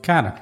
Cara,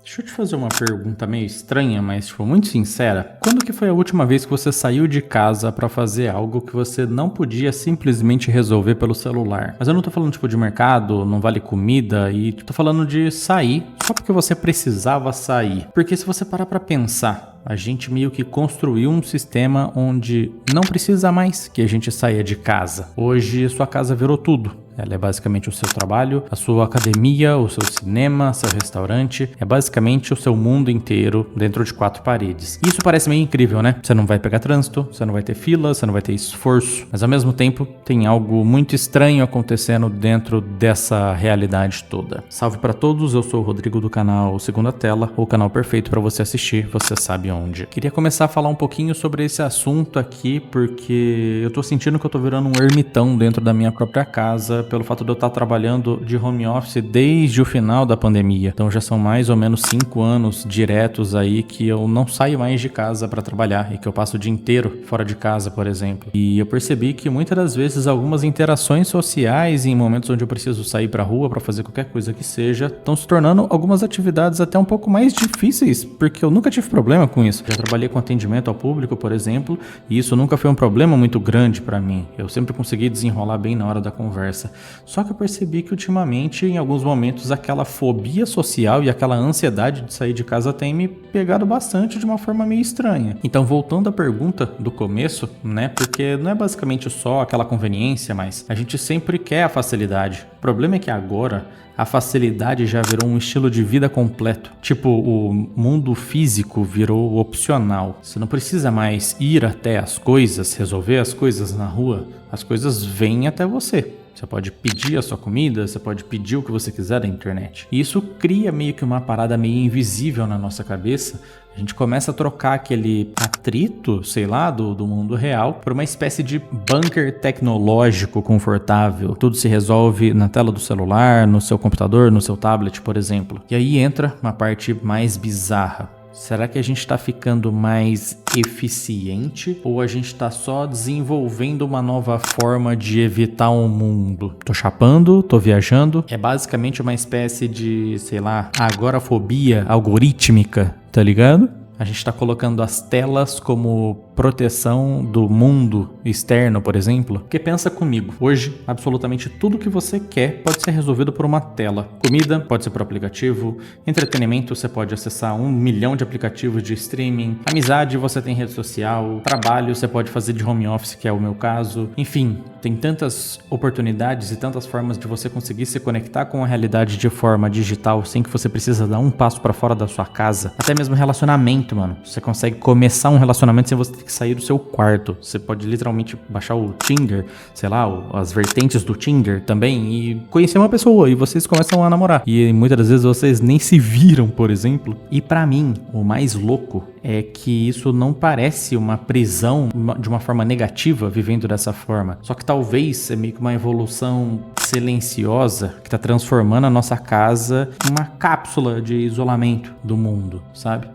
deixa eu te fazer uma pergunta meio estranha, mas muito sincera. Quando que foi a última vez que você saiu de casa pra fazer algo que você não podia simplesmente resolver pelo celular? Mas eu não tô falando de mercado, não vale comida, e tô falando de sair só porque você precisava sair. Porque se você parar pra pensar, a gente meio que construiu um sistema onde não precisa mais que a gente saia de casa. Hoje sua casa virou tudo. Ela é basicamente o seu trabalho, a sua academia, o seu cinema, seu restaurante. É basicamente o seu mundo inteiro dentro de 4 paredes. E isso parece meio incrível, né? Você não vai pegar trânsito, você não vai ter fila, você não vai ter esforço. Mas ao mesmo tempo, tem algo muito estranho acontecendo dentro dessa realidade toda. Salve pra todos, eu sou o Rodrigo do canal Segunda Tela, o canal perfeito pra você assistir, você sabe onde. Queria começar a falar um pouquinho sobre esse assunto aqui, porque eu tô sentindo que eu tô virando um ermitão dentro da minha própria casa, pelo fato de eu estar trabalhando de home office desde o final da pandemia. Então já são mais ou menos 5 anos diretos aí que eu não saio mais de casa para trabalhar e que eu passo o dia inteiro fora de casa, por exemplo. E eu percebi que muitas das vezes algumas interações sociais em momentos onde eu preciso sair para rua para fazer qualquer coisa que seja, estão se tornando algumas atividades até um pouco mais difíceis, porque eu nunca tive problema com isso. Já trabalhei com atendimento ao público, por exemplo, e isso nunca foi um problema muito grande para mim. Eu sempre consegui desenrolar bem na hora da conversa. Só que eu percebi que ultimamente, em alguns momentos, aquela fobia social e aquela ansiedade de sair de casa tem me pegado bastante de uma forma meio estranha. Então, voltando à pergunta do começo, né? Porque não é basicamente só aquela conveniência, mas a gente sempre quer a facilidade. O problema é que agora a facilidade já virou um estilo de vida completo. Tipo, o mundo físico virou opcional. Você não precisa mais ir até as coisas, resolver as coisas na rua. As coisas vêm até você. Você pode pedir a sua comida, você pode pedir o que você quiser da internet. E isso cria meio que uma parada meio invisível na nossa cabeça. A gente começa a trocar aquele atrito, sei lá, do mundo real por uma espécie de bunker tecnológico confortável. Tudo se resolve na tela do celular, no seu computador, no seu tablet, por exemplo. E aí entra uma parte mais bizarra. Será que a gente está ficando mais eficiente ou a gente está só desenvolvendo uma nova forma de evitar o mundo? Tô chapando, tô viajando. É basicamente uma espécie de, sei lá, agorafobia algorítmica, tá ligado? A gente está colocando as telas como proteção do mundo externo, por exemplo. Porque pensa comigo, hoje absolutamente tudo que você quer pode ser resolvido por uma tela. Comida pode ser por aplicativo, entretenimento você pode acessar 1 milhão de aplicativos de streaming, amizade você tem rede social, trabalho você pode fazer de home office, que é o meu caso. Enfim, tem tantas oportunidades e tantas formas de você conseguir se conectar com a realidade de forma digital sem que você precisa dar um passo para fora da sua casa. Até mesmo relacionamento, mano. Você consegue começar um relacionamento sem você ter que sair do seu quarto. Você pode literalmente baixar o Tinder, sei lá, as vertentes do Tinder também e conhecer uma pessoa e vocês começam a namorar. E muitas das vezes vocês nem se viram, por exemplo. E pra mim, o mais louco é que isso não parece uma prisão de uma forma negativa vivendo dessa forma. Só que talvez é meio que uma evolução silenciosa que tá transformando a nossa casa em uma cápsula de isolamento do mundo, sabe?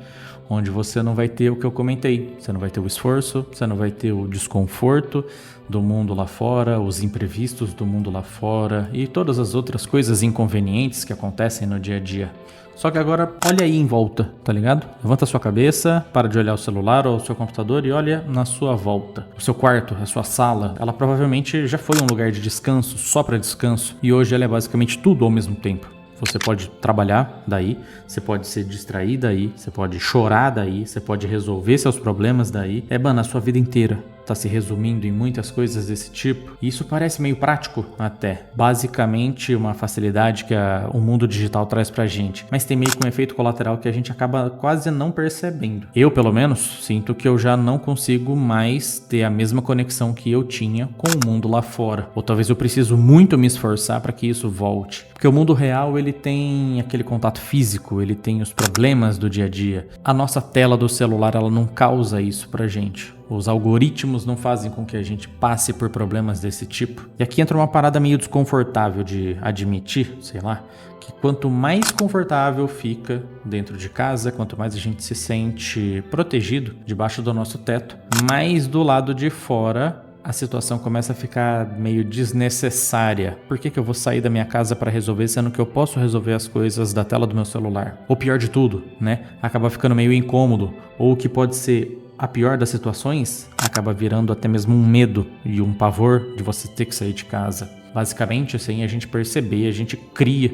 Onde você não vai ter o que eu comentei, você não vai ter o esforço, você não vai ter o desconforto do mundo lá fora, os imprevistos do mundo lá fora e todas as outras coisas inconvenientes que acontecem no dia a dia. Só que agora, olha aí em volta, tá ligado? Levanta a sua cabeça, para de olhar o celular ou o seu computador e olha na sua volta. O seu quarto, a sua sala, ela provavelmente já foi um lugar de descanso, só para descanso, e hoje ela é basicamente tudo ao mesmo tempo. Você pode trabalhar daí, você pode se distrair daí, você pode chorar daí, você pode resolver seus problemas daí. Mano, a sua vida inteira tá se resumindo em muitas coisas desse tipo. E isso parece meio prático até. Basicamente uma facilidade que o mundo digital traz pra gente. Mas tem meio que um efeito colateral que a gente acaba quase não percebendo. Eu, pelo menos, sinto que eu já não consigo mais ter a mesma conexão que eu tinha com o mundo lá fora. Ou talvez eu preciso muito me esforçar para que isso volte. Porque o mundo real, ele tem aquele contato físico, ele tem os problemas do dia a dia. A nossa tela do celular, ela não causa isso pra gente. Os algoritmos não fazem com que a gente passe por problemas desse tipo. E aqui entra uma parada meio desconfortável de admitir, sei lá, que quanto mais confortável fica dentro de casa, quanto mais a gente se sente protegido debaixo do nosso teto, mais do lado de fora a situação começa a ficar meio desnecessária. Por que eu vou sair da minha casa para resolver, sendo que eu posso resolver as coisas da tela do meu celular? Ou pior de tudo, né? Acaba ficando meio incômodo. Ou o que pode ser a pior das situações, acaba virando até mesmo um medo e um pavor de você ter que sair de casa. Basicamente, sem a gente perceber, a gente cria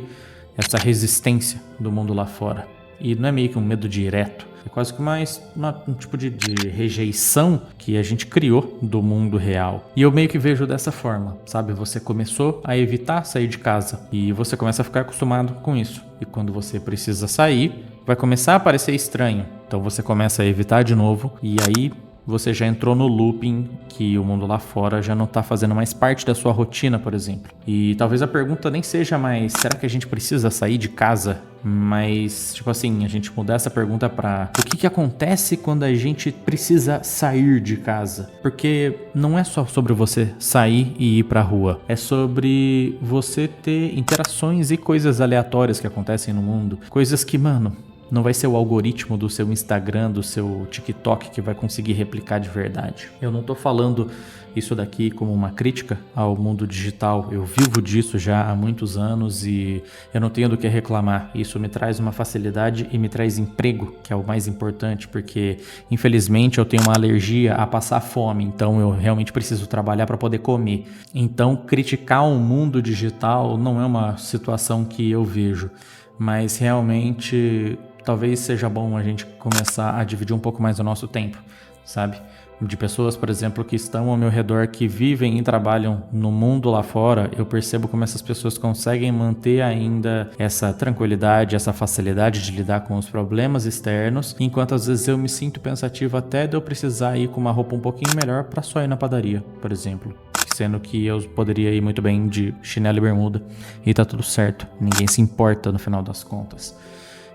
essa resistência do mundo lá fora. E não é meio que um medo direto, é quase que um tipo de rejeição que a gente criou do mundo real. E eu meio que vejo dessa forma, sabe? Você começou a evitar sair de casa e você começa a ficar acostumado com isso. E quando você precisa sair, vai começar a parecer estranho. Então você começa a evitar de novo e aí você já entrou no looping que o mundo lá fora já não tá fazendo mais parte da sua rotina, por exemplo. E talvez a pergunta nem seja mais, será que a gente precisa sair de casa? Mas, tipo assim, a gente mudar essa pergunta pra o que acontece quando a gente precisa sair de casa? Porque não é só sobre você sair e ir pra rua. É sobre você ter interações e coisas aleatórias que acontecem no mundo. Coisas que, mano, não vai ser o algoritmo do seu Instagram, do seu TikTok que vai conseguir replicar de verdade. Eu não tô falando isso daqui como uma crítica ao mundo digital. Eu vivo disso já há muitos anos e eu não tenho do que reclamar. Isso me traz uma facilidade e me traz emprego, que é o mais importante, porque infelizmente eu tenho uma alergia a passar fome, então eu realmente preciso trabalhar para poder comer. Então criticar o mundo digital não é uma situação que eu vejo, mas realmente talvez seja bom a gente começar a dividir um pouco mais o nosso tempo, sabe? De pessoas, por exemplo, que estão ao meu redor, que vivem e trabalham no mundo lá fora, eu percebo como essas pessoas conseguem manter ainda essa tranquilidade, essa facilidade de lidar com os problemas externos, enquanto às vezes eu me sinto pensativo até de eu precisar ir com uma roupa um pouquinho melhor para só ir na padaria, por exemplo. Sendo que eu poderia ir muito bem de chinelo e bermuda e tá tudo certo, ninguém se importa no final das contas.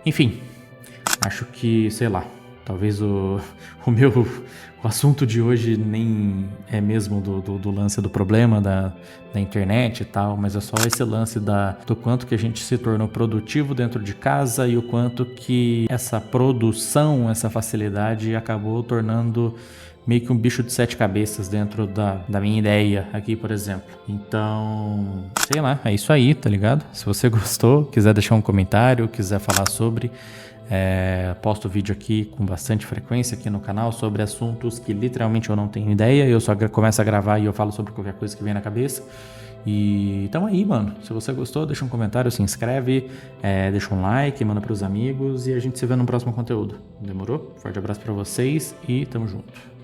Enfim, acho que, sei lá, talvez o assunto de hoje nem é mesmo do lance do problema da internet e tal, mas é só esse lance do quanto que a gente se tornou produtivo dentro de casa e o quanto que essa produção, essa facilidade acabou tornando meio que um bicho de 7 cabeças dentro da minha ideia aqui, por exemplo. Então, sei lá, é isso aí, tá ligado? Se você gostou, quiser deixar um comentário, quiser falar sobre, posto vídeo aqui com bastante frequência aqui no canal sobre assuntos que literalmente eu não tenho ideia, eu só começo a gravar e eu falo sobre qualquer coisa que vem na cabeça. E então aí, mano, se você gostou, deixa um comentário, se inscreve, deixa um like, manda pros amigos e a gente se vê no próximo conteúdo. Demorou? Forte abraço pra vocês e tamo junto.